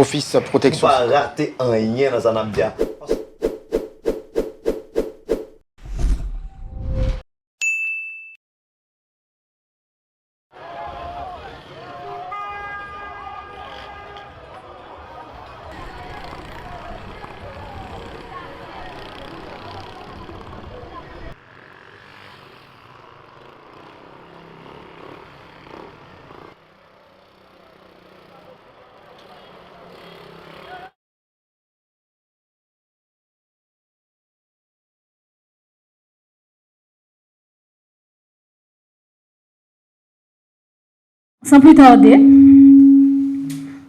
office protection. Pas rater un rien dans un abdia. Sans plus tarder,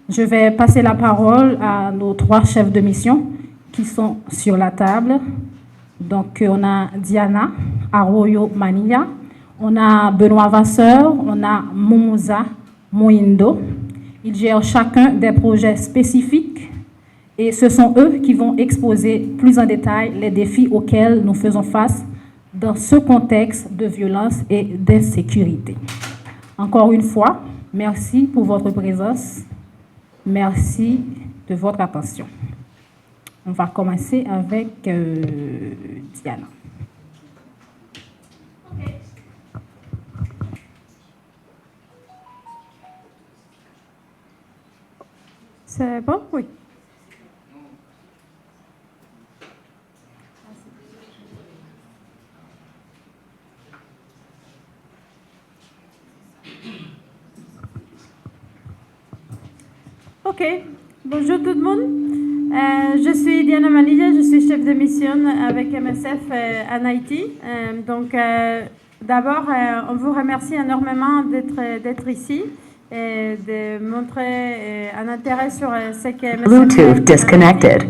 je vais passer la parole à nos 3 chefs de mission qui sont sur la table. Donc, on a Diana Arroyo Manilla, on a Benoît Vasseur, on a Momoza Moindo. Ils gèrent chacun des projets spécifiques et ce sont eux qui vont exposer plus en détail les défis auxquels nous faisons face dans ce contexte de violence et d'insécurité. Encore une fois, merci pour votre présence. Merci de votre attention. On va commencer avec Diana. Okay. C'est bon? Oui. Ok, bonjour tout le monde. Je suis Diana Manilla, je suis chef de mission avec MSF en Haïti. D'abord, on vous remercie énormément d'être ici et de montrer un intérêt sur ce que MSF Bluetooth disconnected.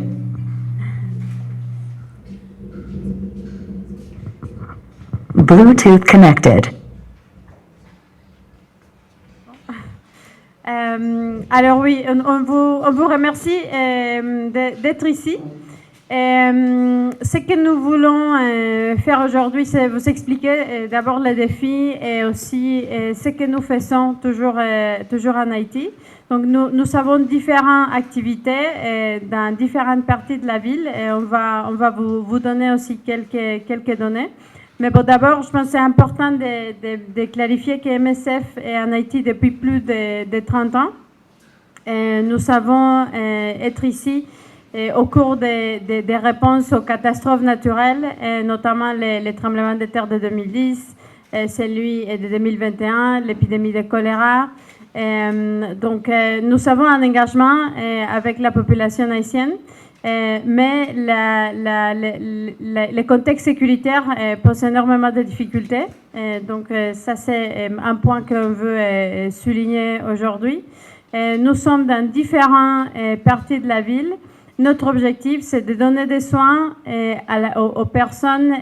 Bluetooth connected. Alors oui, on vous remercie d'être ici. Ce que nous voulons faire aujourd'hui, c'est vous expliquer d'abord les défis et aussi ce que nous faisons toujours en Haïti. Donc nous avons différentes activités dans différentes parties de la ville et on va vous donner aussi quelques données. Mais bon, d'abord, je pense que c'est important de clarifier que MSF est en Haïti depuis plus de 30 ans. Nous savons être ici au cours des réponses aux catastrophes naturelles, notamment les tremblements de terre de 2010, celui de 2021, l'épidémie de choléra. Nous avons un engagement avec la population haïtienne. Mais le contexte sécuritaire pose énormément de difficultés. Ça, c'est un point qu'on veut souligner aujourd'hui. Nous sommes dans différentes parties de la ville. Notre objectif, c'est de donner des soins aux personnes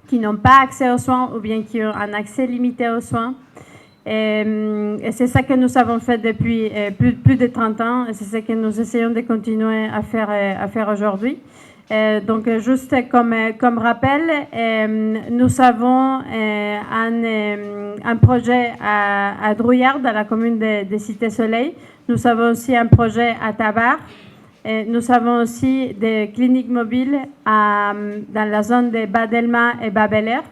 qui n'ont pas accès aux soins ou bien qui ont un accès limité aux soins. Et c'est ça que nous avons fait depuis plus de 30 ans et c'est ce que nous essayons de continuer à faire aujourd'hui. Juste comme rappel, nous avons un projet à Drouillard, dans la commune de Cité-Soleil. Nous avons aussi un projet à Tabar. Nous avons aussi des cliniques mobiles dans la zone de Bas-Delma et Bas-Bel-Air.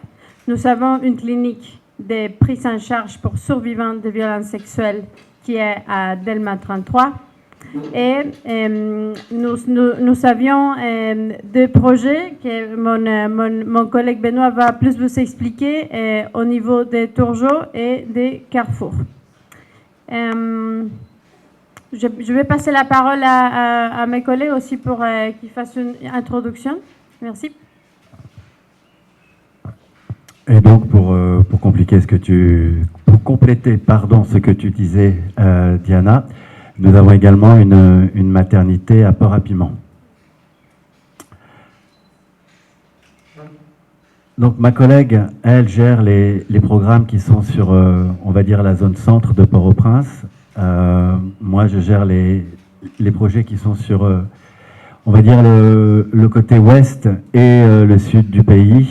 Nous avons une clinique de prise en charge pour survivants de violences sexuelles qui est à Delma 33. Et nous avions 2 projets que mon collègue Benoît va plus vous expliquer au niveau des Tourgeaux et des Carrefours. Je vais passer la parole à mes collègues aussi pour qu'ils fassent une introduction. Merci. Et donc, pour compléter ce que tu disais, Diana, nous avons également une maternité à Port-à-Piment. Donc, ma collègue, elle, gère les programmes qui sont sur, on va dire, la zone centre de Port-au-Prince. Moi, je gère les projets qui sont sur, on va dire, le côté ouest et le sud du pays.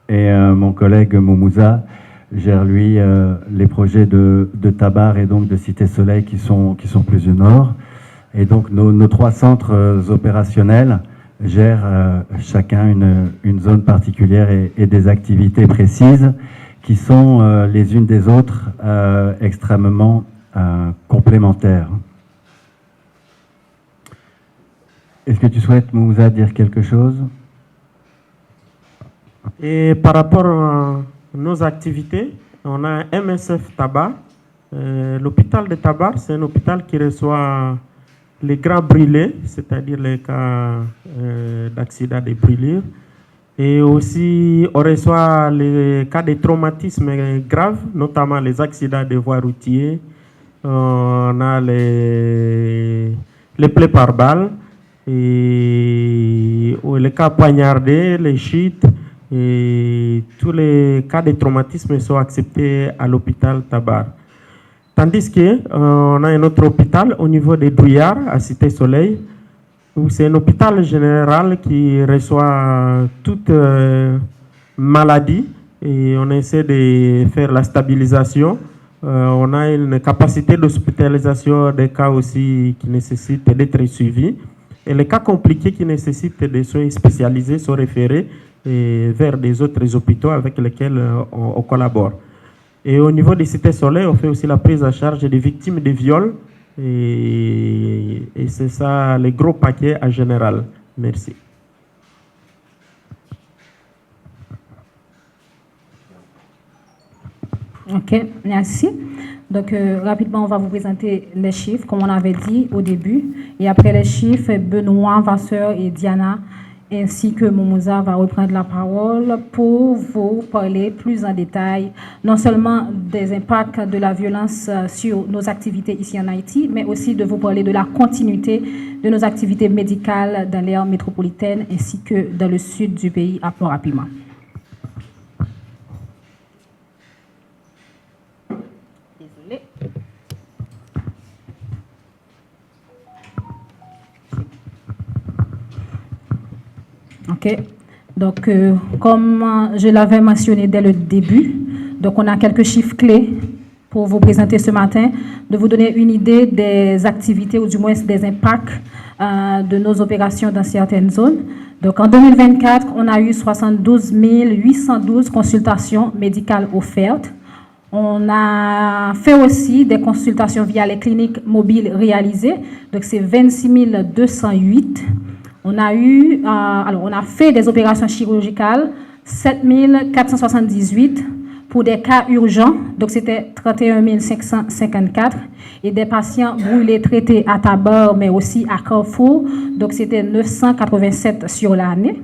Et mon collègue Moumouza gère, lui, les projets de Tabar et donc de Cité-Soleil qui sont plus au nord. Et donc nos 3 centres opérationnels gèrent chacun une zone particulière et des activités précises qui sont les unes des autres extrêmement complémentaires. Est-ce que tu souhaites, Moussa, dire quelque chose? Et par rapport à nos activités, on a un MSF Tabar. L'hôpital de Tabar, c'est un hôpital qui reçoit les grands brûlés, c'est-à-dire les cas d'accident de brûlure. Et aussi, on reçoit les cas de traumatismes graves, notamment les accidents de voies routières. On a les plaies par balle, et les cas poignardés, les chutes. Et tous les cas de traumatisme sont acceptés à l'hôpital Tabar. Tandis qu'on a un autre hôpital au niveau des Douillards, à Cité-Soleil, où c'est un hôpital général qui reçoit toute maladie et on essaie de faire la stabilisation. On a une capacité d'hospitalisation des cas aussi qui nécessitent d'être suivis. Et les cas compliqués qui nécessitent des soins spécialisés sont référés vers des autres hôpitaux avec lesquels on collabore. Et au niveau des Cités Soleil, on fait aussi la prise en charge des victimes de viols. Et c'est ça, les gros paquets en général. Merci. Ok, merci. Donc, rapidement, on va vous présenter les chiffres, comme on avait dit au début. Et après les chiffres, Benoît, Vasseur et Diana, ainsi que Momouza, va reprendre la parole pour vous parler plus en détail, non seulement des impacts de la violence sur nos activités ici en Haïti, mais aussi de vous parler de la continuité de nos activités médicales dans l'aire métropolitaine, ainsi que dans le sud du pays à Port-à-Piment. Désolée. Ok, donc comme je l'avais mentionné dès le début, donc on a quelques chiffres clés pour vous présenter ce matin, de vous donner une idée des activités ou du moins des impacts de nos opérations dans certaines zones. Donc en 2024, on a eu 72 812 consultations médicales offertes. On a fait aussi des consultations via les cliniques mobiles réalisées, donc c'est 26 208. On a fait des opérations chirurgicales, 7 478 pour des cas urgents, donc c'était 31 554, et des patients brûlés traités à Tabar, mais aussi à Carrefour, donc c'était 987 sur l'année.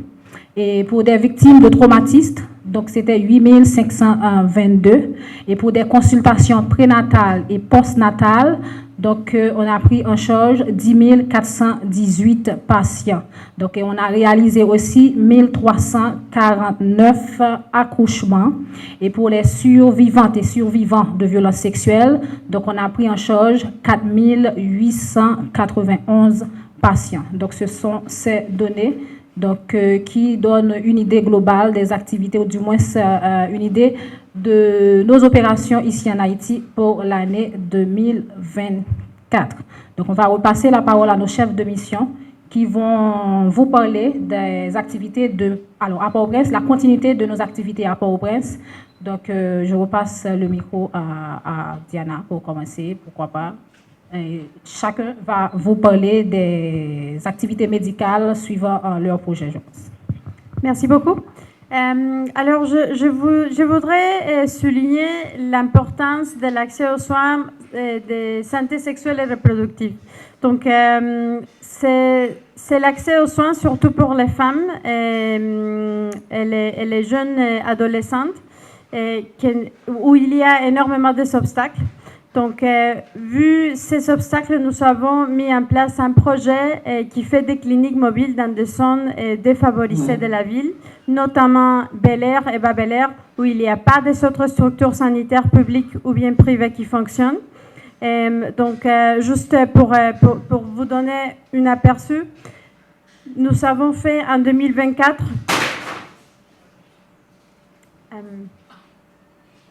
Et pour des victimes de traumatistes, donc c'était 8 522. Et pour des consultations prénatales et postnatales, donc on a pris en charge 10 418 patients. Donc on a réalisé aussi 1349 accouchements. Et pour les survivantes et survivants de violences sexuelles, donc on a pris en charge 4 891 patients. Donc ce sont ces données donc, qui donne une idée globale des activités, ou du moins une idée de nos opérations ici en Haïti pour l'année 2024. Donc, on va repasser la parole à nos chefs de mission qui vont vous parler des activités à Port-au-Prince, la continuité de nos activités à Port-au-Prince. Donc, je repasse le micro à Diana pour commencer, pourquoi pas. Et chacun va vous parler des activités médicales suivant leur projet, je pense. Merci beaucoup. Alors, je voudrais souligner l'importance de l'accès aux soins de santé sexuelle et reproductive. Donc, c'est l'accès aux soins surtout pour les femmes et les jeunes adolescentes où il y a énormément d'obstacles. Donc, vu ces obstacles, nous avons mis en place un projet qui fait des cliniques mobiles dans des zones défavorisées de la ville, notamment Bel-Air et Bas-Bel-Air, où il n'y a pas des autres structures sanitaires publiques ou bien privées qui fonctionnent. Donc, juste pour vous donner un aperçu, nous avons fait en 2024...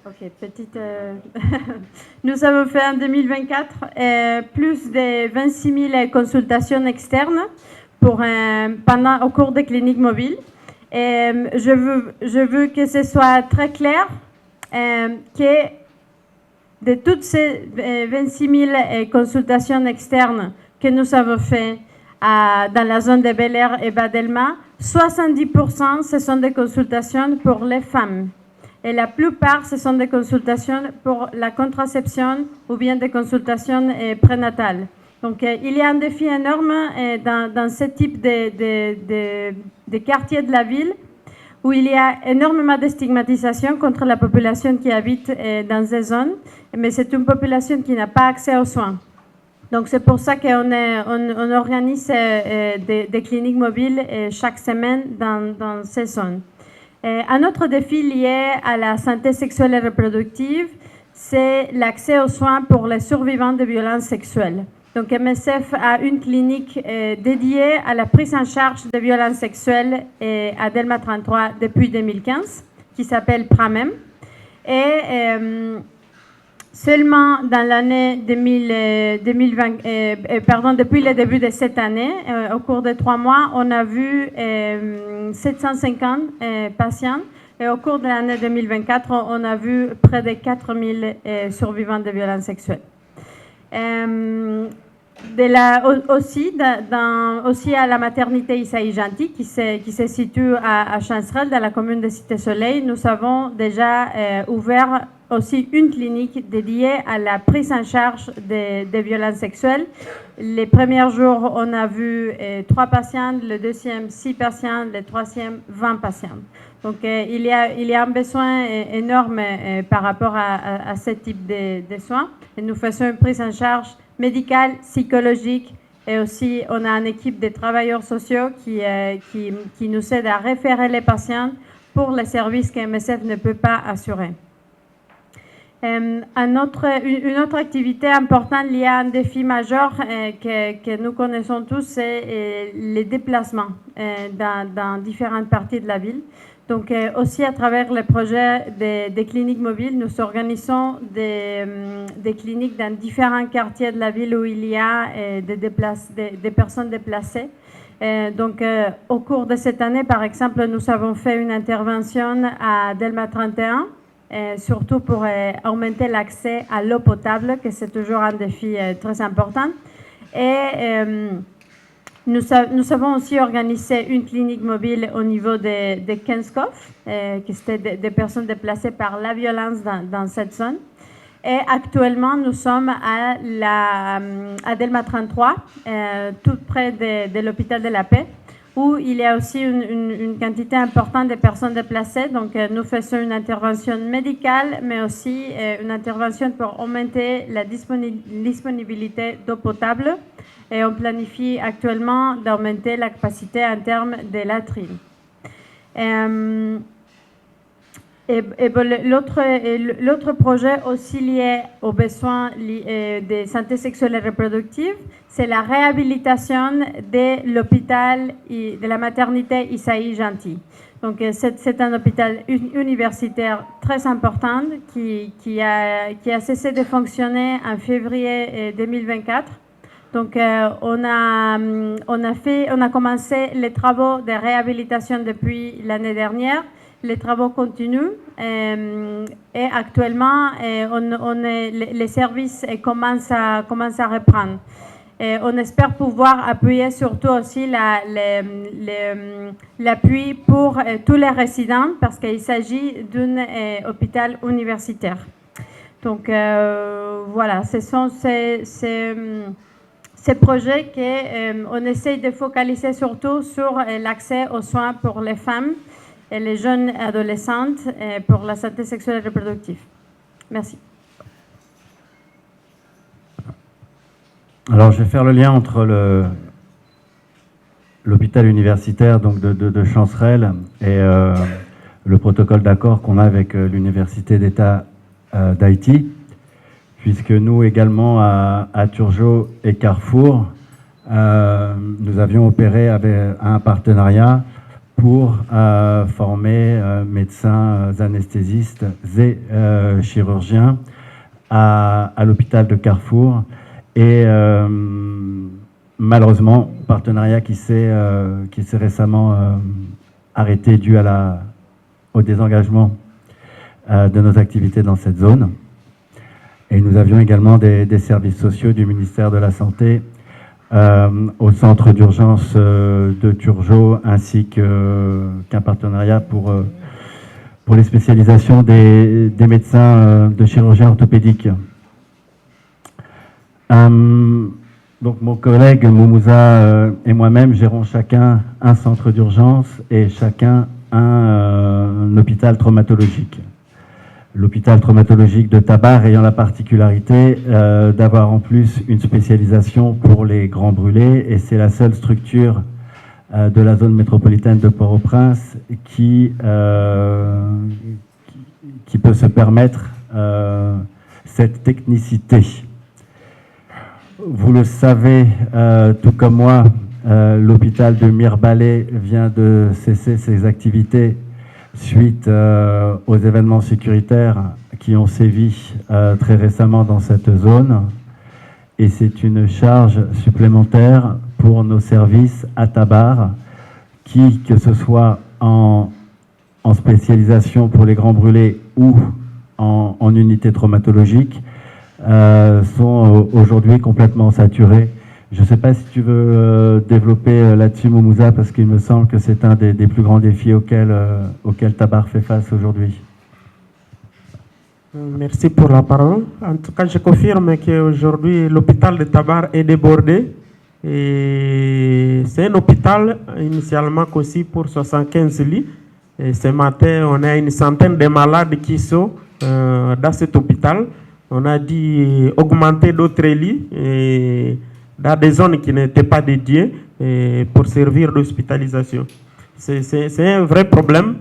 Ok, petite. Nous avons fait en 2024 plus de 26 000 consultations externes au cours des cliniques mobiles. Et je veux que ce soit très clair que de toutes ces 26 000 consultations externes que nous avons faites dans la zone de Bel Air et Bas-Delma, 70% ce sont des consultations pour les femmes. Et la plupart, ce sont des consultations pour la contraception ou bien des consultations prénatales. Donc, il y a un défi énorme dans ce type de quartier de la ville où il y a énormément de stigmatisation contre la population qui habite dans ces zones, mais c'est une population qui n'a pas accès aux soins. Donc, c'est pour ça qu'on organise des cliniques mobiles chaque semaine dans ces zones. Un autre défi lié à la santé sexuelle et reproductive, c'est l'accès aux soins pour les survivants de violences sexuelles. Donc, MSF a une clinique dédiée à la prise en charge des violences sexuelles à Delma 33 depuis 2015, qui s'appelle PRAMEM. Et seulement dans l'année 2020, depuis le début de cette année, au cours de 3 mois, on a vu 750 patients. Et au cours de l'année 2024, on a vu près de 4000 survivants de violences sexuelles. Aussi à la maternité Isaïe Gentil, qui se situe à Chancerelle, dans la commune de Cité-Soleil, nous avons déjà ouvert aussi une clinique dédiée à la prise en charge des violences sexuelles. Les premiers jours, on a vu 3 patients, le deuxième 6 patients, le troisième 20 patients. Donc, il y a un besoin énorme par rapport à ce type de soins. Et nous faisons une prise en charge médicale, psychologique, et aussi on a une équipe de travailleurs sociaux qui nous aide à référer les patients pour les services que MSF ne peut pas assurer. Une autre activité importante liée à un défi majeur que nous connaissons tous, c'est les déplacements dans différentes parties de la ville. Donc, aussi à travers le projet des cliniques mobiles, nous organisons des cliniques dans différents quartiers de la ville où il y a des personnes déplacées. Donc, au cours de cette année, par exemple, nous avons fait une intervention à Delma 31, surtout pour augmenter l'accès à l'eau potable, que c'est toujours un défi très important. Et nous avons aussi organisé une clinique mobile au niveau de Kenskov, qui c'était des personnes déplacées par la violence dans cette zone. Et actuellement, nous sommes à Delma 33, tout près de l'hôpital de la Paix, où il y a aussi une quantité importante de personnes déplacées. Donc, nous faisons une intervention médicale, mais aussi une intervention pour augmenter la disponibilité d'eau potable. Et on planifie actuellement d'augmenter la capacité en termes de latrines. L'autre projet aussi lié aux besoins de santé sexuelle et reproductive, c'est la réhabilitation de l'hôpital de la maternité Isaïe Gentil. Donc, c'est un hôpital universitaire très important qui a cessé de fonctionner en février 2024. Donc, on a commencé les travaux de réhabilitation depuis l'année dernière. Les travaux continuent et actuellement, les services commencent à reprendre. Et on espère pouvoir appuyer surtout aussi l'appui pour tous les résidents parce qu'il s'agit d'un hôpital universitaire. Donc, voilà, ce sont ces projets qu'on essaye de focaliser surtout sur l'accès aux soins pour les femmes et les jeunes adolescentes pour la santé sexuelle et reproductive. Merci. Alors, je vais faire le lien entre l'hôpital universitaire donc de Chancerelle et le protocole d'accord qu'on a avec l'Université d'État d'Haïti, puisque nous également à Turgeot et Carrefour, nous avions opéré avec un partenariat pour former médecins, anesthésistes et chirurgiens à l'hôpital de Carrefour. Et malheureusement, partenariat qui s'est récemment arrêté dû au désengagement de nos activités dans cette zone. Et nous avions également des services sociaux du ministère de la Santé au centre d'urgence de Turgeau, ainsi qu'un partenariat pour les spécialisations des médecins de chirurgiens orthopédiques. Donc mon collègue Moumouza et moi-même gérons chacun un centre d'urgence et chacun un hôpital traumatologique. L'hôpital traumatologique de Tabar ayant la particularité d'avoir en plus une spécialisation pour les grands brûlés, et c'est la seule structure de la zone métropolitaine de Port-au-Prince qui peut se permettre cette technicité. Vous le savez, tout comme moi, l'hôpital de Mirebalais vient de cesser ses activités suite aux événements sécuritaires qui ont sévi très récemment dans cette zone. Et c'est une charge supplémentaire pour nos services à Tabar, qui, que ce soit en spécialisation pour les grands brûlés ou en unité traumatologique, sont aujourd'hui complètement saturés. Je ne sais pas si tu veux développer là-dessus, Moumouza, parce qu'il me semble que c'est un des plus grands défis auxquels Tabar fait face aujourd'hui. Merci pour la parole. En tout cas, je confirme qu'aujourd'hui, l'hôpital de Tabar est débordé. Et c'est un hôpital initialement conçu pour 75 lits. Et ce matin, on a une centaine de malades qui sont dans cet hôpital. On a dû augmenter d'autres lits et dans des zones qui n'étaient pas dédiées pour servir d'hospitalisation. C'est un vrai problème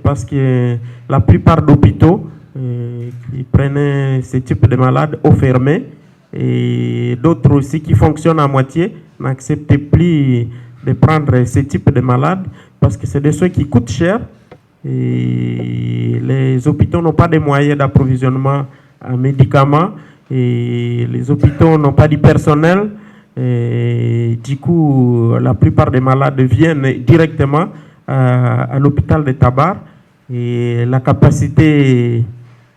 parce que la plupart d'hôpitaux qui prenaient ce type de malades ont fermé, et d'autres aussi qui fonctionnent à moitié n'acceptent plus de prendre ce type de malades parce que c'est des soins qui coûtent cher et les hôpitaux n'ont pas de moyens d'approvisionnement en médicaments et les hôpitaux n'ont pas de personnel. Et du coup, la plupart des malades viennent directement à l'hôpital de Tabar et la capacité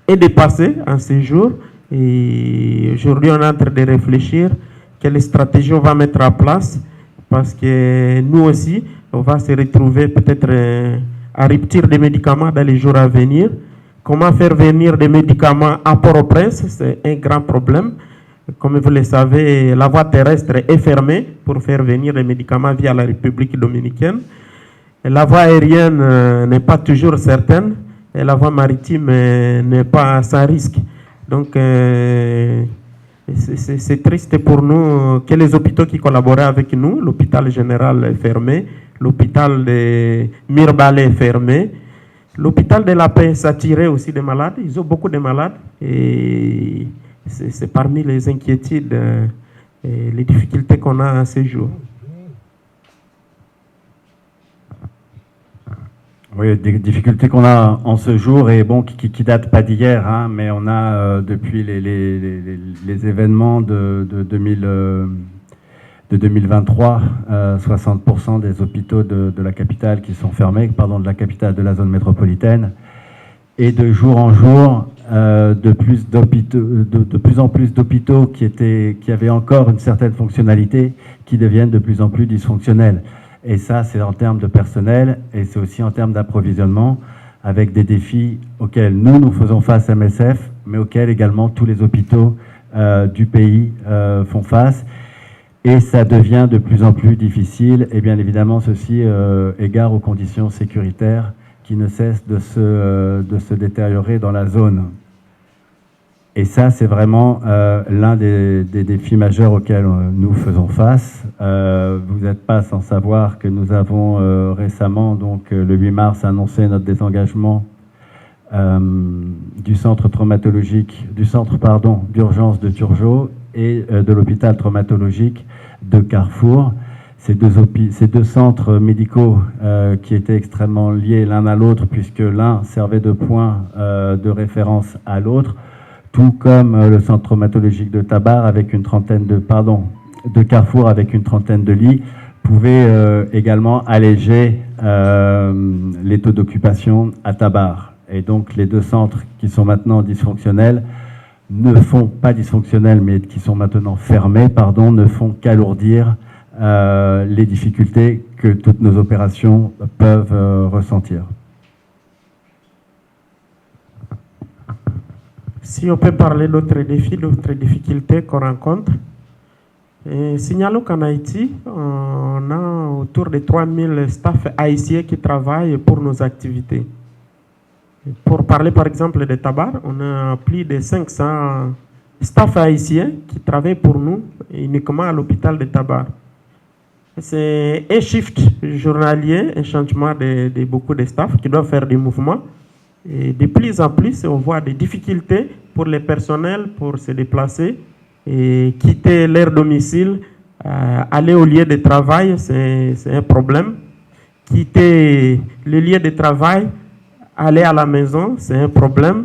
est dépassée en ces jours. Et aujourd'hui, on est en train de réfléchir quelle stratégie on va mettre en place parce que nous aussi, on va se retrouver peut-être à rupture des médicaments dans les jours à venir. Comment faire venir des médicaments à Port-au-Prince, c'est un grand problème. Comme vous le savez, la voie terrestre est fermée pour faire venir les médicaments via la République dominicaine. Et la voie aérienne n'est pas toujours certaine et la voie maritime n'est pas sans risque. Donc, c'est triste pour nous que les hôpitaux qui collaboraient avec nous, l'hôpital général est fermé, l'hôpital de Mirebalais est fermé, l'hôpital de la Paix est saturé aussi de malades. Ils ont beaucoup de malades et c'est parmi les inquiétudes et les difficultés qu'on a à ces jours. Oui, des difficultés qu'on a en ce jour et bon, qui datent pas d'hier, hein, mais on a depuis les événements de 2023, 60% des hôpitaux de la capitale qui sont fermés, pardon, de la capitale de la zone métropolitaine, et de jour en jour, de plus en plus d'hôpitaux qui avaient encore une certaine fonctionnalité, qui deviennent de plus en plus dysfonctionnels. Et ça, c'est en termes de personnel et c'est aussi en termes d'approvisionnement, avec des défis auxquels nous faisons face à MSF, mais auxquels également tous les hôpitaux du pays font face. Et ça devient de plus en plus difficile. Et bien évidemment, ceci égard aux conditions sécuritaires qui ne cessent de se détériorer dans la zone. Et ça, c'est vraiment l'un des défis majeurs auxquels nous faisons face. Vous n'êtes pas sans savoir que nous avons récemment, donc le 8 mars, annoncé notre désengagement du centre d'urgence de Turgeau et de l'hôpital traumatologique de Carrefour. ces deux centres médicaux qui étaient extrêmement liés l'un à l'autre, puisque l'un servait de point de référence à l'autre, tout comme le centre traumatologique de Tabar avec une trentaine de Carrefour avec une trentaine de lits, pouvait également alléger les taux d'occupation à Tabar. Et donc les deux centres qui sont maintenant dysfonctionnels ne font pas dysfonctionnels, mais qui sont maintenant fermés, ne font qu'alourdir les difficultés que toutes nos opérations peuvent ressentir. Si on peut parler d'autres défis, d'autres difficultés qu'on rencontre, signalons qu'en Haïti, on a autour de 3000 staffs haïtiens qui travaillent pour nos activités. Pour parler par exemple de Tabar, on a plus de 500 staffs haïtiens qui travaillent pour nous uniquement à l'hôpital de Tabar. C'est un shift journalier, un changement de beaucoup de staff qui doivent faire des mouvements. Et de plus en plus, on voit des difficultés pour les personnels pour se déplacer et quitter leur domicile, aller au lieu de travail, c'est un problème. Quitter le lieu de travail, aller à la maison, c'est un problème.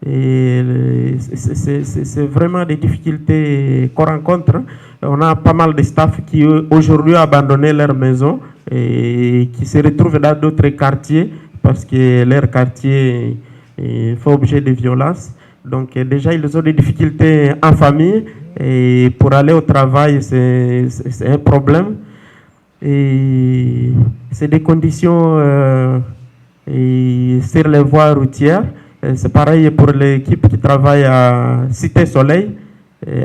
Et c'est vraiment des difficultés qu'on rencontre. On a pas mal de staff qui aujourd'hui ont abandonné leur maison et qui se retrouvent dans d'autres quartiers parce que leur quartier fait objet de violences. Donc déjà, ils ont des difficultés en famille et pour aller au travail, c'est un problème. Et c'est des conditions sur les voies routières. C'est pareil pour l'équipe qui travaille à Cité Soleil.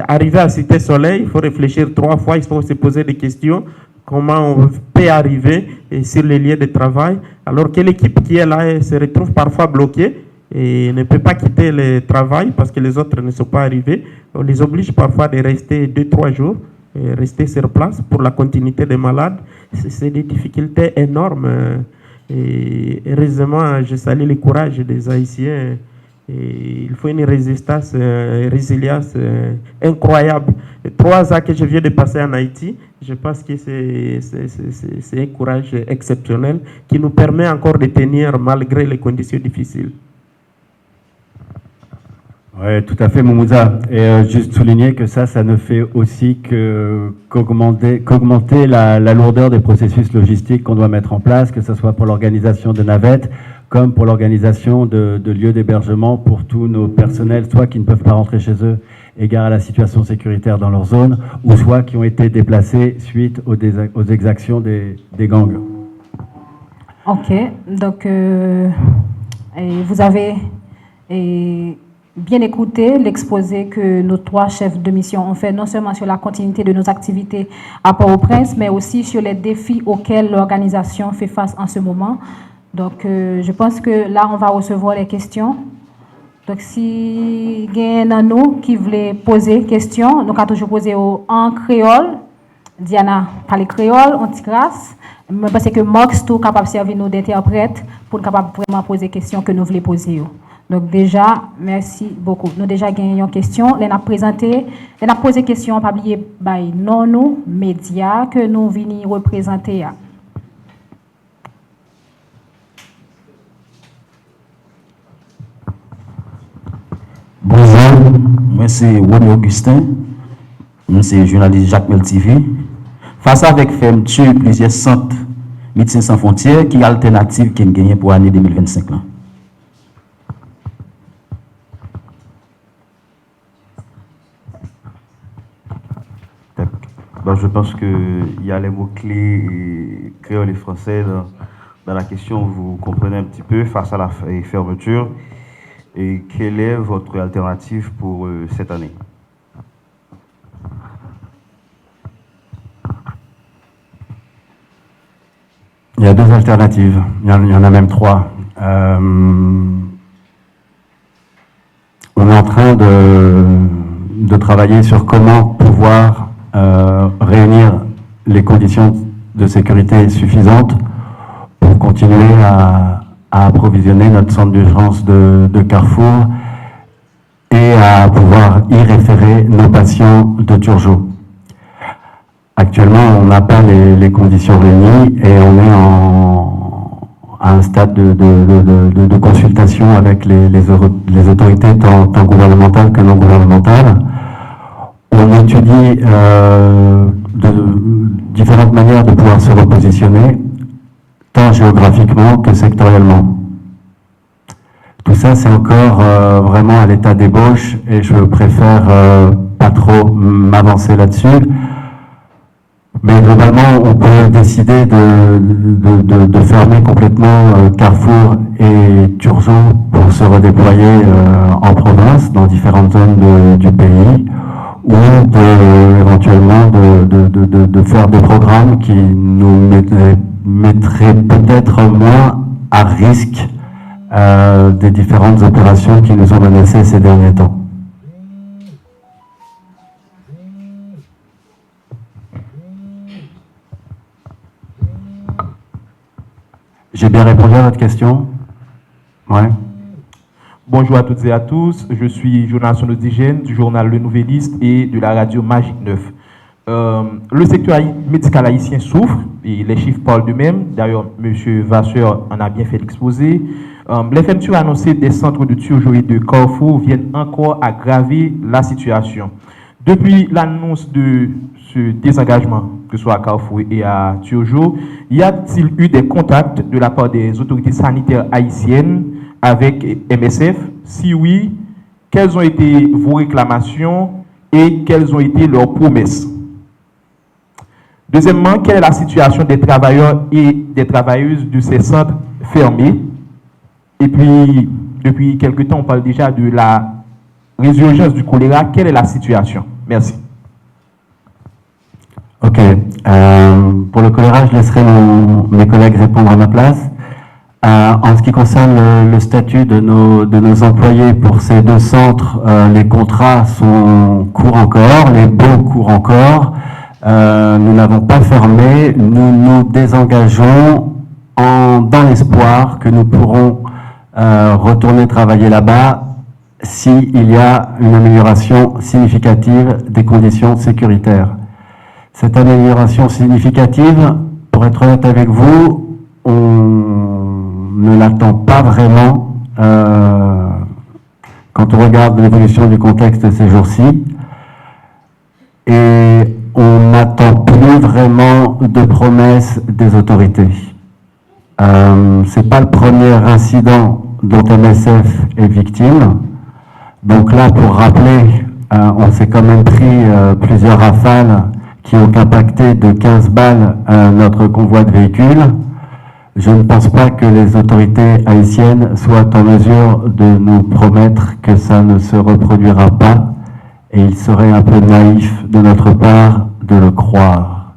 Arriver à Cité Soleil, il faut réfléchir 3 fois, il faut se poser des questions. Comment on peut arriver sur les lieux de travail, alors que l'équipe qui est là se retrouve parfois bloquée et ne peut pas quitter le travail parce que les autres ne sont pas arrivés. On les oblige parfois de rester 2-3 jours, rester sur place pour la continuité des malades. C'est des difficultés énormes. Et heureusement, je salue le courage des Haïtiens. Et il faut une résistance, résilience incroyable. 3 ans que je viens de passer en Haïti, je pense que c'est un courage exceptionnel qui nous permet encore de tenir malgré les conditions difficiles. Oui, tout à fait, Moumouza. Et juste souligner que ça ne fait aussi qu'augmenter la lourdeur des processus logistiques qu'on doit mettre en place, que ce soit pour l'organisation de navettes, comme pour l'organisation de lieux d'hébergement pour tous nos personnels, soit qui ne peuvent pas rentrer chez eux, égard à la situation sécuritaire dans leur zone, ou soit qui ont été déplacés suite aux exactions des gangs. Ok, donc vous avez bien écouté l'exposé que nos 3 chefs de mission ont fait, non seulement sur la continuité de nos activités à Port-au-Prince, mais aussi sur les défis auxquels l'organisation fait face en ce moment. Donc, je pense que là, on va recevoir les questions. Donc, si il y en a nous qui voulaient poser question, nous avons toujours posé en créole. Diana parle créole, on dit grâce. Je pense que Mox tout capable de servir nous d'interprète pour capable vraiment poser questions que nous voulons poser. Donc déjà, merci beaucoup. Nous déjà gagné une question. On a présenté, on a posé question, pas oublier by non nous médias que nous venons représenter. Bonjour, moi c'est René Augustin, moi c'est journaliste Jacques Mel TV. Face avec fermeture plusieurs centres Médecins sans frontières, qui est alternative qui est gagnée pour l'année 2025 là. Ben, je pense qu'il y a les mots-clés créole et français dans la question, vous comprenez un petit peu face à la fermeture. Et quelle est votre alternative pour cette année? Il y a 2 alternatives, il y en a même 3. On est en train de travailler sur comment pouvoir réunir les conditions de sécurité suffisantes pour continuer à approvisionner notre centre d'urgence de Carrefour et à pouvoir y référer nos patients de Turgeot. actuellement, on n'a pas les conditions réunies et on est à un stade de consultation avec les autorités tant gouvernementales que non gouvernementales. On étudie différentes manières de pouvoir se repositionner, tant géographiquement que sectoriellement. Tout ça, c'est encore vraiment à l'état d'ébauche et je préfère pas trop m'avancer là-dessus. Mais globalement, on peut décider de fermer complètement Carrefour et Turgeon pour se redéployer en province, dans différentes zones du pays, ou éventuellement de faire des programmes qui nous mettraient peut-être moins à risque des différentes opérations qui nous ont menacés ces derniers temps. J'ai bien répondu à votre question? Ouais. Bonjour à toutes et à tous, je suis Jonas Sonodigène du journal Le Nouvelliste et de la radio Magique 9. Le secteur médical haïtien souffre et les chiffres parlent d'eux-mêmes. D'ailleurs, M. Vasseur en a bien fait l'exposé. Les fermetures annoncées des centres de Turgeon et de Carrefour viennent encore aggraver la situation. Depuis l'annonce de ce désengagement, que ce soit à Carrefour et à Turgeon, y a-t-il eu des contacts de la part des autorités sanitaires haïtiennes avec MSF? Si oui, quelles ont été vos réclamations et quelles ont été leurs promesses? Deuxièmement, quelle est la situation des travailleurs et des travailleuses de ces centres fermés? Et puis, depuis quelque temps, on parle déjà de la résurgence du choléra. Quelle est la situation? Merci. Ok. Pour le choléra, je laisserai mes collègues répondre à ma place. En ce qui concerne le statut de nos employés pour ces deux centres, les contrats courent encore, les baux courent encore. Nous n'avons pas fermé, nous nous désengageons dans l'espoir que nous pourrons retourner travailler là-bas s'il y a une amélioration significative des conditions sécuritaires. Cette amélioration significative, pour être honnête avec vous, on ne l'attend pas vraiment quand on regarde l'évolution du contexte ces jours-ci. Et on n'attend plus vraiment de promesses des autorités. C'est pas le premier incident dont MSF est victime. Donc là, pour rappeler, on s'est quand même pris plusieurs rafales qui ont impacté de 15 balles notre convoi de véhicules. Je ne pense pas que les autorités haïtiennes soient en mesure de nous promettre que ça ne se reproduira pas, et il serait un peu naïf de notre part de le croire.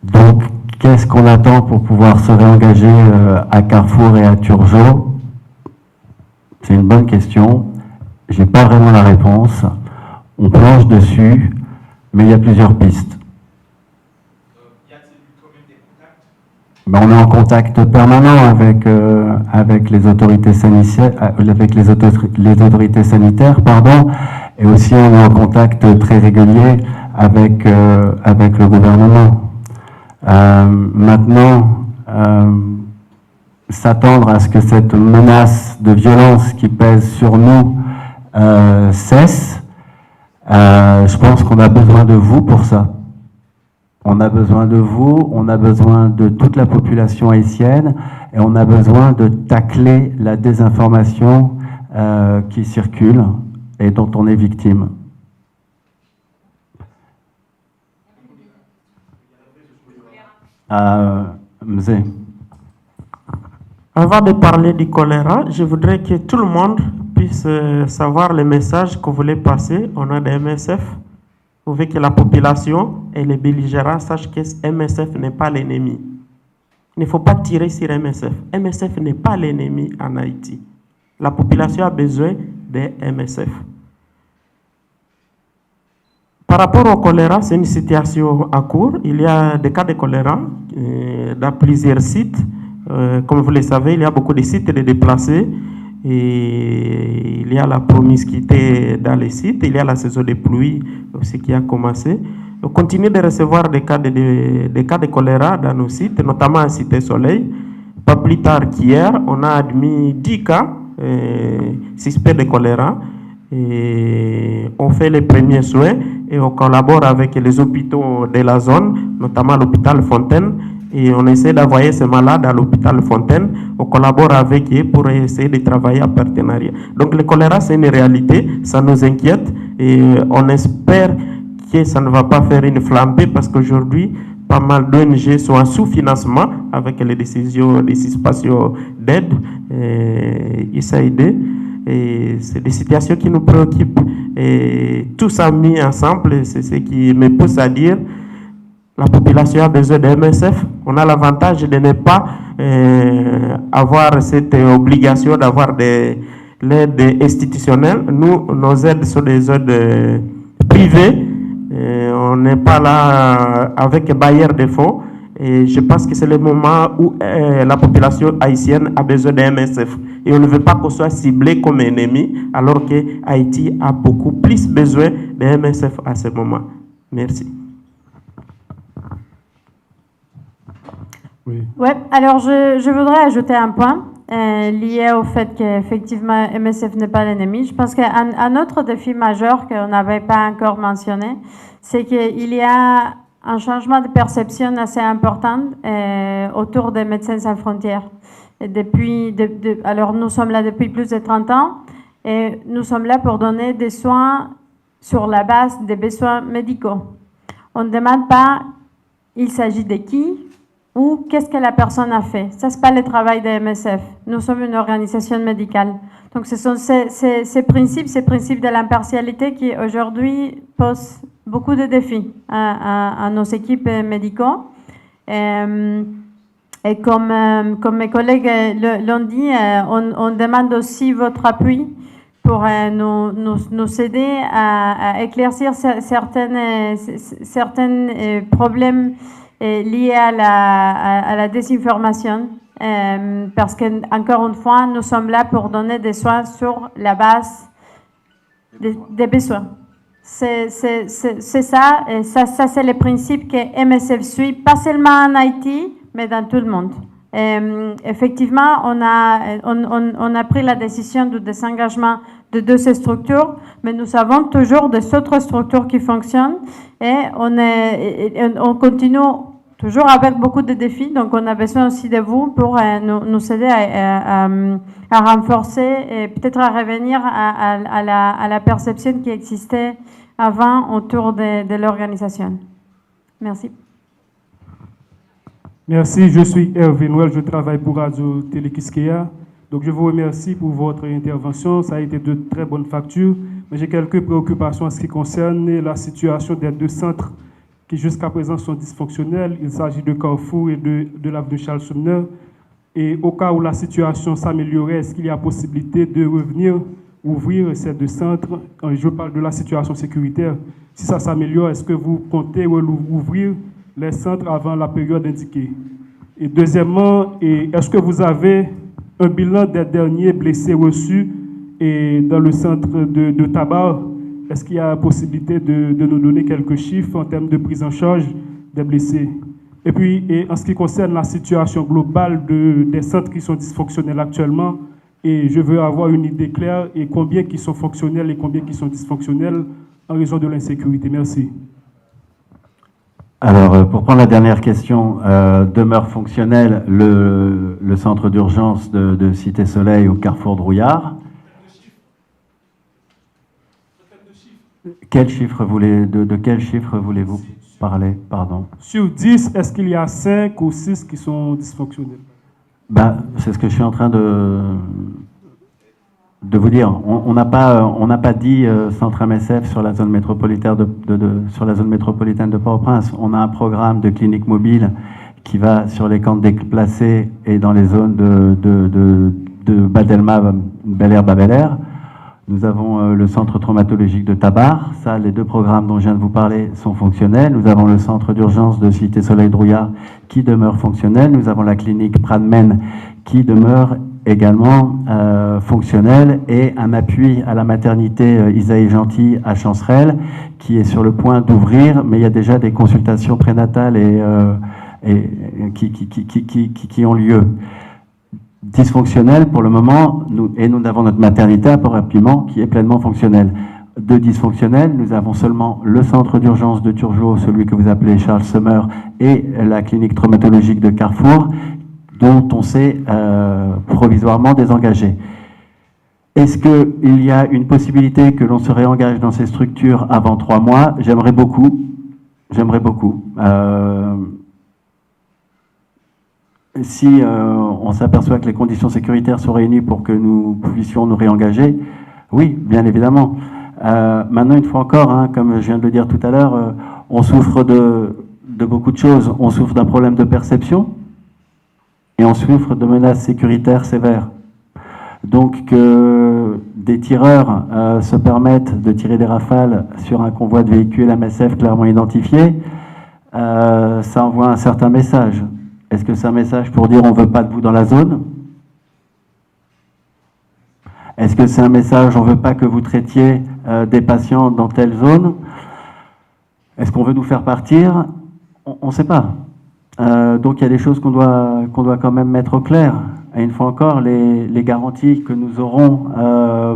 Donc, qu'est-ce qu'on attend pour pouvoir se réengager à Carrefour et à Turgeon? C'est une bonne question. J'ai pas vraiment la réponse. On planche dessus, mais il y a plusieurs pistes. Ben, on est en contact permanent avec les autorités sanitaires, les autorités sanitaires, pardon, et aussi on est en contact très régulier avec le gouvernement. Maintenant, s'attendre à ce que cette menace de violence qui pèse sur nous cesse, je pense qu'on a besoin de vous pour ça. On a besoin de vous, on a besoin de toute la population haïtienne et on a besoin de tacler la désinformation qui circule et dont on est victime. Mzé. Avant de parler du choléra, je voudrais que tout le monde puisse savoir le message que vous voulez passer au nom de MSF. Vous voulez que la population et les belligérants sachent que MSF n'est pas l'ennemi. Il ne faut pas tirer sur MSF. MSF n'est pas l'ennemi en Haïti. La population a besoin de MSF. Par rapport au choléra, c'est une situation en cours. Il y a des cas de choléra dans plusieurs sites. Comme vous le savez, il y a beaucoup de sites de déplacés. Et il y a la promiscuité dans les sites. Il y a la saison des pluies aussi qui a commencé. On continue de recevoir des cas de choléra dans nos sites, notamment à Cité Soleil. Pas plus tard qu'hier, on a admis 10 cas suspects de choléra. Et on fait les premiers soins et on collabore avec les hôpitaux de la zone, notamment l'hôpital Fontaine, et on essaie d'envoyer ces malades à l'hôpital Fontaine. On collabore avec eux pour essayer de travailler en partenariat. Donc le choléra, c'est une réalité, ça nous inquiète et on espère que ça ne va pas faire une flambée parce qu'aujourd'hui, pas mal d'ONG sont en sous-financement avec les décisions des situations d'aide, USAID. Et c'est des situations qui nous préoccupent. Et tout ça mis ensemble, c'est ce qui me pousse à dire la population a besoin de MSF. On a l'avantage de ne pas avoir cette obligation d'avoir de l'aide institutionnelle. Nous, nos aides sont des aides privées. On n'est pas là avec bailleur de fonds. Et je pense que c'est le moment où la population haïtienne a besoin de MSF. Et on ne veut pas qu'on soit ciblé comme ennemi, alors que Haïti a beaucoup plus besoin de MSF à ce moment. Merci. Oui. Ouais, alors je voudrais ajouter un point lié au fait qu'effectivement MSF n'est pas l'ennemi. Je pense qu'un autre défi majeur qu'on n'avait pas encore mentionné, c'est qu'il y a un changement de perception assez important autour des Médecins sans frontières. Et alors nous sommes là depuis plus de 30 ans et nous sommes là pour donner des soins sur la base des besoins médicaux. On ne demande pas il s'agit de qui ou qu'est-ce que la personne a fait. Ça, ce n'est pas le travail de MSF. Nous sommes une organisation médicale. Donc ce sont ces principes de l'impartialité qui aujourd'hui posent beaucoup de défis à nos équipes médicaux. Et comme mes collègues l'ont dit, on demande aussi votre appui pour nous aider à éclaircir certains problèmes liés à la désinformation. Parce que, encore une fois, nous sommes là pour donner des soins sur la base des besoins. C'est ça, et ça c'est le principe que MSF suit, pas seulement en Haïti, mais dans tout le monde. Effectivement, on a pris la décision du désengagement de deux ces structures, mais nous avons toujours des autres structures qui fonctionnent et on continue toujours avec beaucoup de défis. Donc, on a besoin aussi de vous pour nous aider à renforcer et peut-être à revenir à la perception qui existait avant autour de l'organisation. Merci. Merci, je suis Hervé Noël, je travaille pour Radio Télé Quisqueya. Donc je vous remercie pour votre intervention, ça a été de très bonnes factures, mais j'ai quelques préoccupations en ce qui concerne la situation des deux centres qui jusqu'à présent sont dysfonctionnels. Il s'agit de Carrefour et de l'avenue Charles Sumner. Et au cas où la situation s'améliorait, est-ce qu'il y a possibilité de revenir ouvrir ces deux centres? Je parle de la situation sécuritaire. Si ça s'améliore, est-ce que vous comptez ouvrir les centres avant la période indiquée? Et deuxièmement, est-ce que vous avez un bilan des derniers blessés reçus dans le centre de Tabar? Est-ce qu'il y a possibilité de nous donner quelques chiffres en termes de prise en charge des blessés? Et puis, en ce qui concerne la situation globale des centres qui sont dysfonctionnels actuellement, et je veux avoir une idée claire et combien qui sont fonctionnels et combien qui sont dysfonctionnels en raison de l'insécurité. Merci. Alors, pour prendre la dernière question, demeure fonctionnel le centre d'urgence de Cité Soleil au Carrefour Drouillard. Quel chiffre de quel chiffre voulez-vous parler? Pardon. Sur 10, est-ce qu'il y a 5 ou 6 qui sont dysfonctionnels? C'est ce que je suis en train de vous dire. On n'a pas dit centre MSF sur la zone métropolitaine sur la zone métropolitaine de Port-au-Prince. On a un programme de clinique mobile qui va sur les camps déplacés et dans les zones de Badelma, Bel-Air, Bel-Air. Nous avons le centre traumatologique de Tabar. Ça, les deux programmes dont je viens de vous parler sont fonctionnels. Nous avons le centre d'urgence de Cité Soleil Drouillard qui demeure fonctionnel. Nous avons la clinique Pradmen qui demeure également fonctionnel et un appui à la maternité Isaïe Gentil à Chancerelle qui est sur le point d'ouvrir, mais il y a déjà des consultations prénatales qui ont lieu. Dysfonctionnel pour le moment, nous avons notre maternité à Port-à-Piment qui est pleinement fonctionnelle. De dysfonctionnel, nous avons seulement le centre d'urgence de Turgeot, celui que vous appelez Charles Sommer, et la clinique traumatologique de Carrefour, dont on s'est provisoirement désengagé. Est-ce qu'il y a une possibilité que l'on se réengage dans ces structures avant 3 mois? J'aimerais beaucoup. J'aimerais beaucoup. Si on s'aperçoit que les conditions sécuritaires sont réunies pour que nous puissions nous réengager, oui, bien évidemment. Maintenant, une fois encore, hein, comme je viens de le dire tout à l'heure, on souffre de beaucoup de choses. On souffre d'un problème de perception et on souffre de menaces sécuritaires sévères. Donc que des tireurs se permettent de tirer des rafales sur un convoi de véhicules MSF clairement identifié, ça envoie un certain message. Est-ce que c'est un message pour dire on ne veut pas de vous dans la zone? Est-ce que c'est un message on ne veut pas que vous traitiez des patients dans telle zone? Est-ce qu'on veut nous faire partir? On ne sait pas. Donc il y a des choses qu'on doit quand même mettre au clair. Et une fois encore, les garanties que nous aurons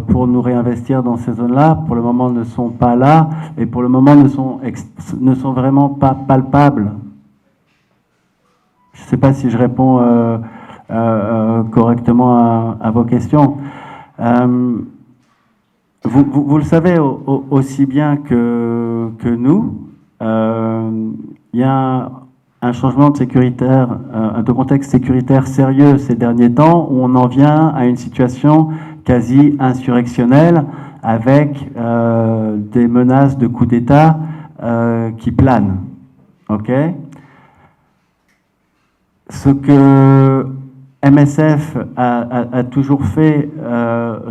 pour nous réinvestir dans ces zones-là, pour le moment ne sont pas là, et pour le moment ne sont vraiment pas palpables. Je ne sais pas si je réponds correctement à vos questions. Vous le savez aussi bien que nous, il y a un changement de contexte sécuritaire sérieux ces derniers temps, où on en vient à une situation quasi insurrectionnelle avec des menaces de coup d'État qui planent. Ok ? Ce que MSF a toujours fait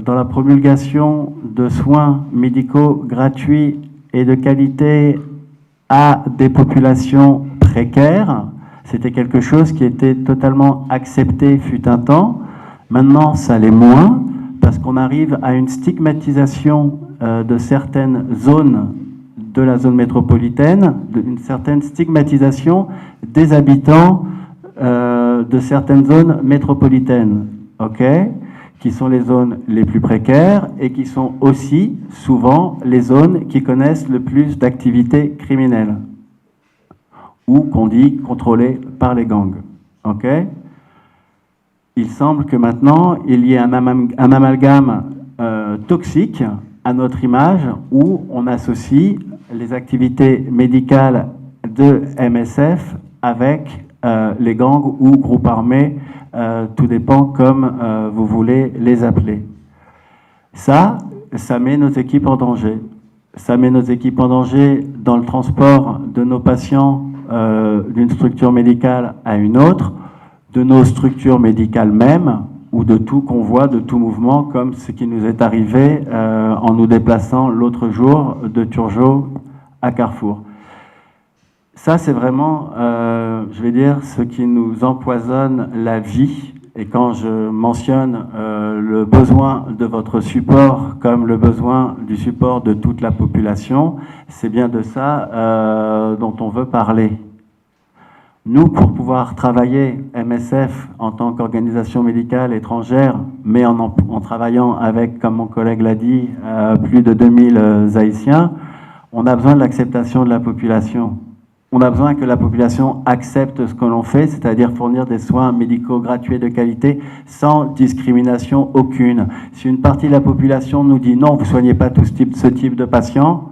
dans la promulgation de soins médicaux gratuits et de qualité à des populations précaires, c'était quelque chose qui était totalement accepté fut un temps. Maintenant, ça l'est moins, parce qu'on arrive à une stigmatisation de certaines zones de la zone métropolitaine, une certaine stigmatisation des habitants de certaines zones métropolitaines, ok, qui sont les zones les plus précaires et qui sont aussi souvent les zones qui connaissent le plus d'activités criminelles ou qu'on dit contrôlées par les gangs, ok. Il semble que maintenant il y ait un amalgame toxique à notre image où on associe les activités médicales de MSF avec les gangs ou groupes armés, tout dépend comme vous voulez les appeler. Ça met nos équipes en danger. Ça met nos équipes en danger dans le transport de nos patients d'une structure médicale à une autre, de nos structures médicales mêmes, ou de tout convoi, de tout mouvement, comme ce qui nous est arrivé en nous déplaçant l'autre jour de Turgeot à Carrefour. Ça, c'est vraiment, je vais dire, ce qui nous empoisonne la vie. Et quand je mentionne le besoin de votre support comme le besoin du support de toute la population, c'est bien de ça dont on veut parler. Nous, pour pouvoir travailler MSF en tant qu'organisation médicale étrangère, mais en travaillant avec, comme mon collègue l'a dit, plus de 2000 Haïtiens, on a besoin de l'acceptation de la population. On a besoin que la population accepte ce que l'on fait, c'est-à-dire fournir des soins médicaux gratuits de qualité sans discrimination aucune. Si une partie de la population nous dit non, vous ne soignez pas ce type de patient,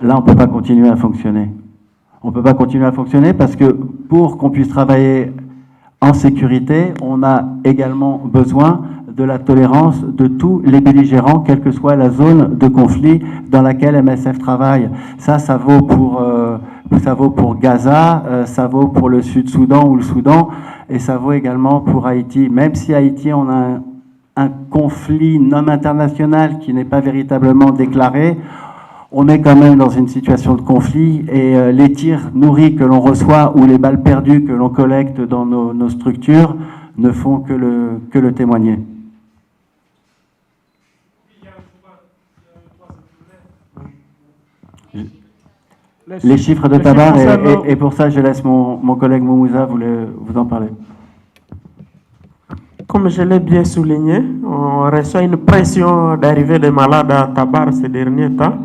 là on ne peut pas continuer à fonctionner. On ne peut pas continuer à fonctionner parce que pour qu'on puisse travailler en sécurité, on a également besoin de la tolérance de tous les belligérants, quelle que soit la zone de conflit dans laquelle MSF travaille. Ça vaut pour Gaza, ça vaut pour le Sud-Soudan ou le Soudan, et ça vaut également pour Haïti. Même si Haïti, on a un conflit non international qui n'est pas véritablement déclaré, on est quand même dans une situation de conflit, et les tirs nourris que l'on reçoit ou les balles perdues que l'on collecte dans nos structures ne font que le témoigner. Les chiffres de tabac, et pour ça, je laisse mon collègue Moumouza vous en parler. Comme je l'ai bien souligné, on reçoit une pression d'arrivée des malades à Tabar ces derniers temps.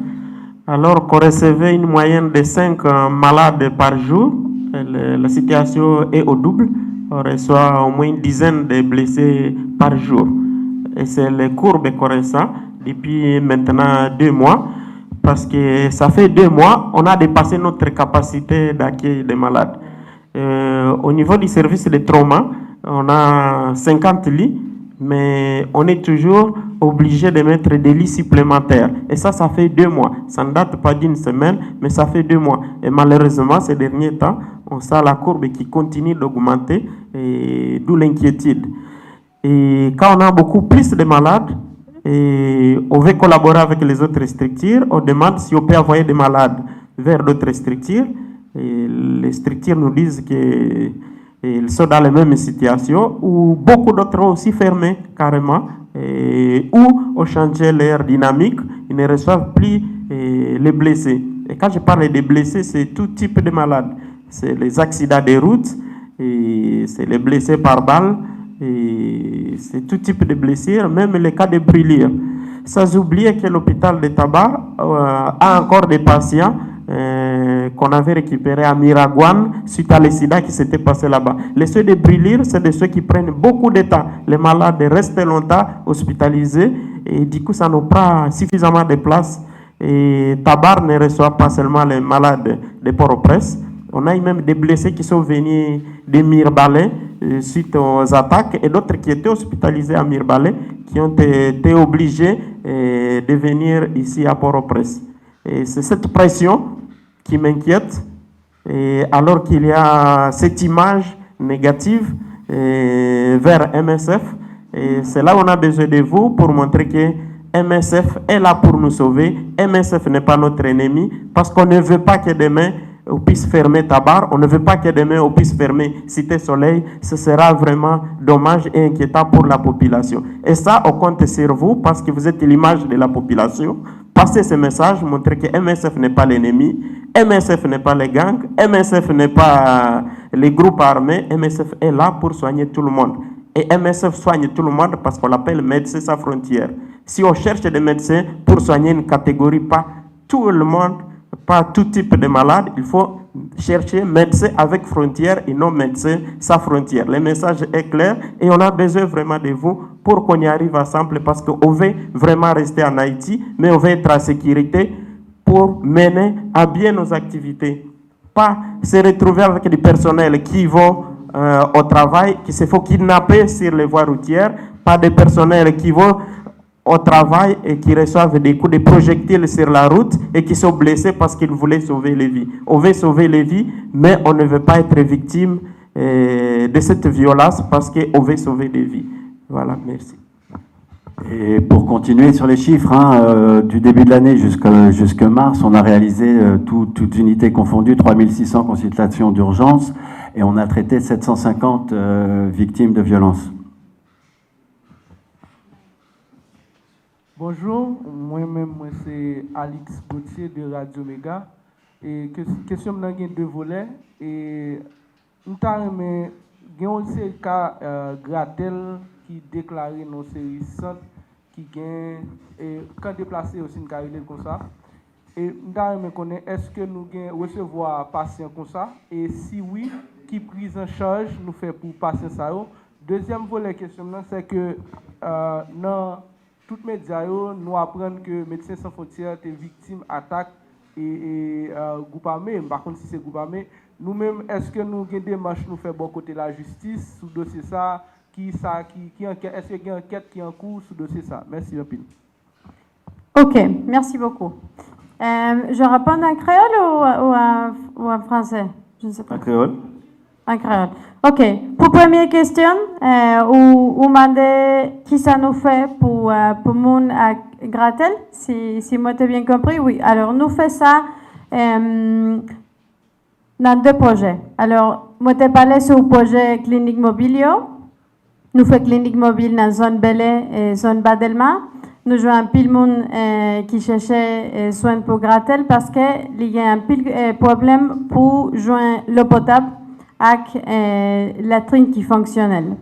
Alors qu'on recevait une moyenne de 5 malades par jour, la situation est au double. On reçoit au moins une dizaine de blessés par jour. Et c'est les courbes qu'on reçoit depuis maintenant 2 mois. Parce que ça fait 2 mois, on a dépassé notre capacité d'accueil des malades. Au niveau du service de trauma, on a 50 lits, mais on est toujours obligé de mettre des lits supplémentaires. Et ça fait 2 mois. Ça ne date pas d'une semaine, mais ça fait 2 mois. Et malheureusement, ces derniers temps, on sent la courbe qui continue d'augmenter, et d'où l'inquiétude. Et quand on a beaucoup plus de malades, et on veut collaborer avec les autres structures, on demande si on peut envoyer des malades vers d'autres structures. Et les structures nous disent qu'ils sont dans les mêmes situations, ou beaucoup d'autres ont aussi fermé carrément, ou ont changé leur dynamique, ils ne reçoivent plus les blessés. Et quand je parle des blessés, c'est tout type de malades. C'est les accidents de route, c'est les blessés par balle, et c'est tout type de blessures, même les cas de brûlures. Sans oublier que l'hôpital de Tabar a encore des patients qu'on avait récupérés à Miragouane suite à l'accident qui s'était passé là-bas. Les ceux de brûlures, c'est de ceux qui prennent beaucoup de temps. Les malades restent longtemps hospitalisés et du coup, ça nous prend suffisamment de place. Et Tabar ne reçoit pas seulement les malades de Port-au-Prince. On a même des blessés qui sont venus de Mirbalais suite aux attaques et d'autres qui étaient hospitalisés à Mirbalais qui ont été obligés de venir ici à Port-au-Prince. Et c'est cette pression qui m'inquiète, alors qu'il y a cette image négative vers MSF. Et c'est là où on a besoin de vous pour montrer que MSF est là pour nous sauver. MSF n'est pas notre ennemi parce qu'on ne veut pas que demain on puisse fermer Tabar, on ne veut pas que demain on puisse fermer Cité Soleil. Ce sera vraiment dommage et inquiétant pour la population. Et ça, on compte sur vous parce que vous êtes l'image de la population. Passez ce message, montrer que MSF n'est pas l'ennemi, MSF n'est pas les gangs, MSF n'est pas les groupes armés, MSF est là pour soigner tout le monde. Et MSF soigne tout le monde parce qu'on l'appelle Médecins sans frontières. Si on cherche des médecins pour soigner une catégorie, pas tout le monde, pas tout type de malade, il faut chercher médecins avec frontières et non médecins sans frontières. Le message est clair et on a besoin vraiment de vous pour qu'on y arrive ensemble parce qu'on veut vraiment rester en Haïti, mais on veut être en sécurité pour mener à bien nos activités. Pas se retrouver avec des personnels qui vont au travail, qui se font kidnapper sur les voies routières, pas des personnels qui vont au travail et qui reçoivent des coups de projectiles sur la route et qui sont blessés parce qu'ils voulaient sauver les vies. On veut sauver les vies, mais on ne veut pas être victime de cette violence parce qu'on veut sauver des vies. Voilà, merci. Et pour continuer sur les chiffres, du début de l'année jusqu'à mars, on a réalisé, toutes unités confondues, 3600 consultations d'urgence et on a traité 750 victimes de violences. Bonjour, moi-même, c'est Alix Gauthier de Radio Méga. Et question de 2 volets. Et nous avons aussi le cas Gratel qui déclaré nos séries centres qui gagne et quand déplacé aussi une carrière comme ça. Et nous avons connaître est-ce que nous recevoir patients comme ça et si oui, qui prise en charge nous fait pour patients ça. Deuxième volet question c'est que dans tous les médias, nous apprenons que Médecins sans frontières est victime d'attaques et groupe armé. Par contre, si c'est groupe armé, nous-mêmes, est-ce que nous avons des démarches nous faire bon côté la justice sur le dossier ça, est-ce qu'il y a une enquête qui est en cours sur le dossier ça? Merci un peu. Ok, merci beaucoup. Je réponds en créole ou en français? Je ne sais pas. En créole. En créole. Ok. Pour première question, ou demandez qui ça nous fait pour mon à Gratel, si moi t'ai bien compris, oui. Alors nous faisons ça dans 2 projets. Alors moi t'ai parlé sur le projet clinique Mobilio nous faisons clinique mobile dans la zone Belay et zone Badelma. Nous jouons un pile monde qui cherchait soins pour Gratel parce qu'il y a un pile problème pour joindre l'eau potable avec la latrine qui fonctionnelle.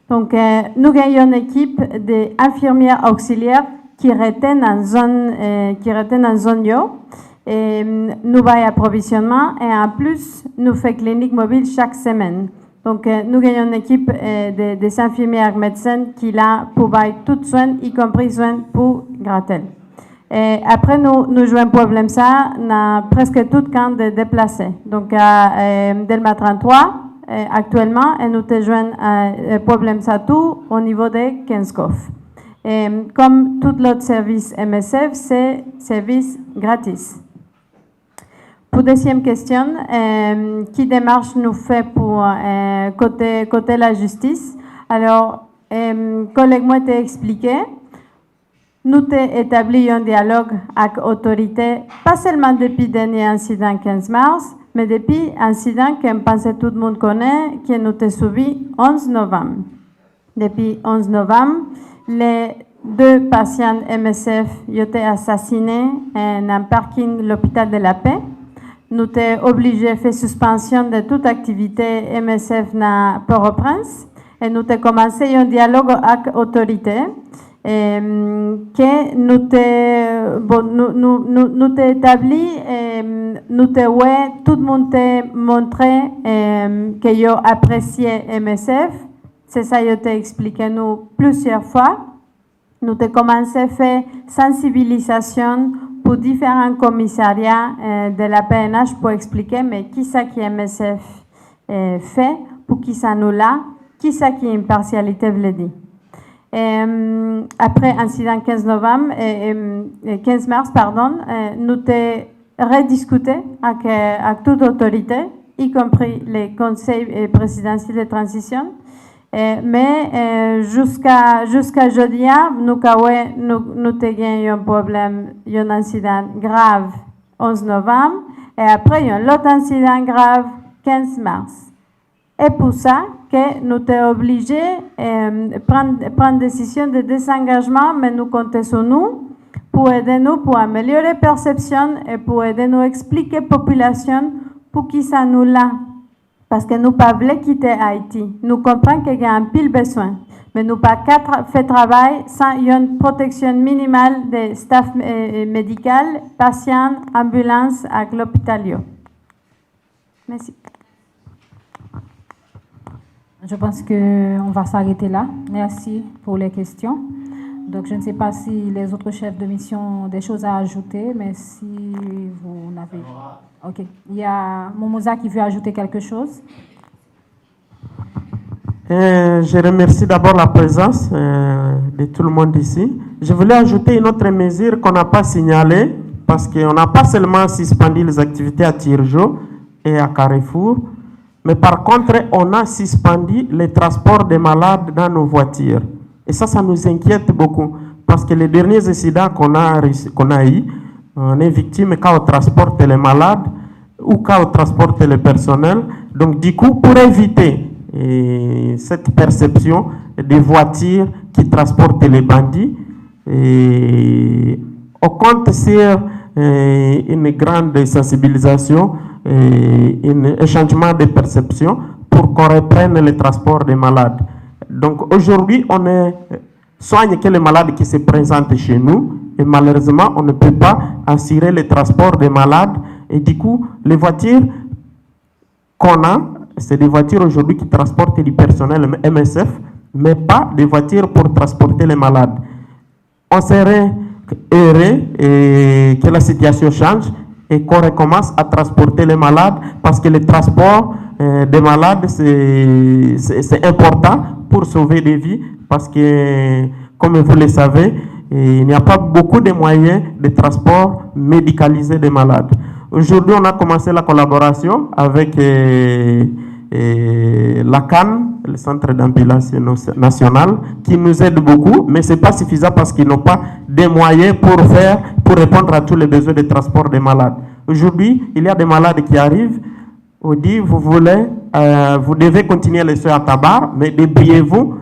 Donc, nous gagnons une équipe d'infirmières auxiliaires qui retiennent dans zone yo. Et nous avons approvisionnement et en plus, nous faisons clinique mobile chaque semaine. Donc, nous gagnons une équipe des infirmières médecins qui là pour bailler toutes soins, y compris soins pour Gratel. Et après, nous jouons un problème ça, on a presque tout camp de déplacés. Donc, à Delma 33, actuellement, et nous te jouons un problème ça tout au niveau des 15 coffres. Et comme tout l'autre service MSF, c'est service gratis. Pour deuxième question, qui démarche nous fait pour côté la justice? Alors, collègue moi t'a expliqué, nous t'ai établi un dialogue avec l'autorité, pas seulement depuis le dernier incident 15 mars, mais depuis l'incident que je pense tout le monde connaît, qui nous t'a suivi 11 novembre. Depuis 11 novembre, les 2 patients MSF ont été assassinés dans un parking de l'hôpital de la Paix. Nous sommes obligés de faire suspension de toute activité MSF dans Port-au-Prince et nous avons commencé un dialogue avec l'autorité que nous avons établi et nous tout le monde a montré qu'ils ont apprécié MSF. C'est ça qu'ils ont expliqué nous plusieurs fois. Nous avons commencé à faire sensibilisation pour différents commissariats de la PNH pour expliquer mais qui ça qui MSF fait, pour qui ça nous l'a, qui ça qui impartialité veut dire. Après incident 15 mars, nous avons rediscuté avec toute autorité, y compris les conseils présidentiels de transition. Mais jusqu'à jeudi, nous avons eu un problème, un incident grave 11 novembre, et après, il y a un autre incident grave 15 mars. Et pour ça, que nous sommes obligés de prendre décision de désengagement, mais nous comptons sur nous pour aider nous, pour améliorer la perception et pour aider nous à expliquer à la population pour qui ça nous l'a. Parce que nous ne pouvons pas quitter Haïti. Nous comprenons qu'il y a un pile besoin. Mais nous ne pouvons pas faire travail sans une protection minimale des staff médical, patients, ambulances avec l'hôpital. Merci. Je pense qu'on va s'arrêter là. Merci pour les questions. Donc, je ne sais pas si les autres chefs de mission ont des choses à ajouter, mais si vous n'avez... Ok. Il y a Momoza qui veut ajouter quelque chose. Je remercie d'abord la présence de tout le monde ici. Je voulais ajouter une autre mesure qu'on n'a pas signalée, parce qu'on n'a pas seulement suspendu les activités à Tirjo et à Carrefour, mais par contre, on a suspendu les transports des malades dans nos voitures. Et ça nous inquiète beaucoup, parce que les derniers incidents qu'on a eu, on est victime quand on transporte les malades ou quand on transporte le personnel. Donc, du coup, pour éviter cette perception des voitures qui transportent les bandits, on compte sur une grande sensibilisation et un changement de perception pour qu'on reprenne le transport des malades. Donc aujourd'hui, on soigne que les malades qui se présentent chez nous et malheureusement, on ne peut pas assurer le transport des malades et du coup, les voitures qu'on a, c'est des voitures aujourd'hui qui transportent du personnel MSF, mais pas des voitures pour transporter les malades. On serait heureux que la situation change et qu'on recommence à transporter les malades parce que le transport des malades, c'est important pour sauver des vies parce que, comme vous le savez, il n'y a pas beaucoup de moyens de transport médicalisé des malades. Aujourd'hui, on a commencé la collaboration avec la CAN, le Centre d'ambulance national, qui nous aide beaucoup, mais ce n'est pas suffisant parce qu'ils n'ont pas de moyens pour répondre à tous les besoins de transport des malades. Aujourd'hui, il y a des malades qui arrivent, on dit, vous devez continuer les soins à Tabar, mais débrouillez-vous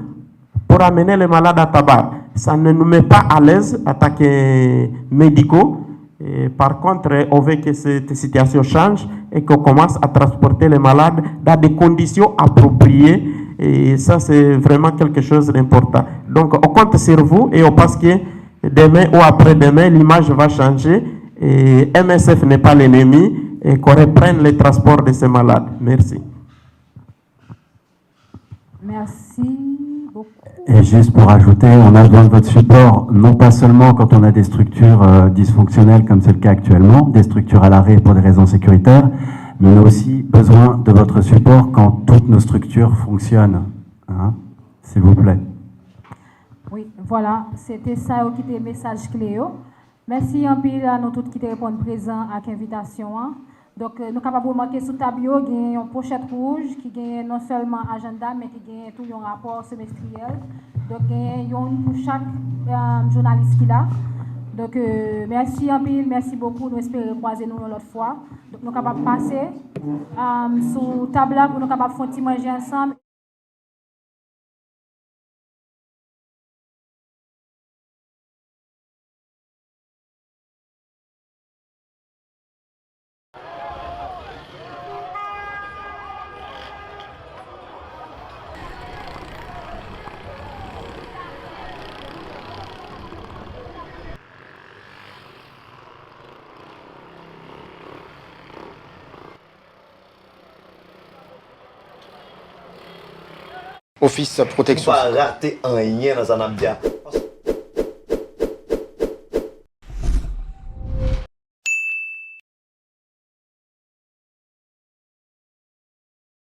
pour amener les malades à tabac. Ça ne nous met pas à l'aise, attaquer médicaux. Et par contre, on veut que cette situation change et qu'on commence à transporter les malades dans des conditions appropriées. Et ça, c'est vraiment quelque chose d'important. Donc, on compte sur vous et on pense que demain ou après-demain, l'image va changer. Et MSF n'est pas l'ennemi et qu'on reprenne les transports de ces malades. Merci. Merci beaucoup. Et juste pour ajouter, on a besoin de votre support, non pas seulement quand on a des structures dysfonctionnelles comme c'est le cas actuellement, des structures à l'arrêt pour des raisons sécuritaires, mais on a aussi besoin de votre support quand toutes nos structures fonctionnent. Hein, s'il vous plaît. Oui, voilà, c'était ça qui était le message clé. Merci un peu à nous tous qui te répondent présents à l'invitation. Donc, nous sommes capables de marquer sous tableau, il y a une pochette rouge qui gagne non seulement agenda, mais qui gagne tout un rapport semestriel. Donc, il y a une pour chaque journaliste qui est là. Donc, merci un peu, merci beaucoup. Nous espérons croiser nous l'autre fois. Donc, nous sommes capables de passer sous table pour nous capables de faire un petit manger ensemble. Office protection. Pas rater un lien dans un abdia.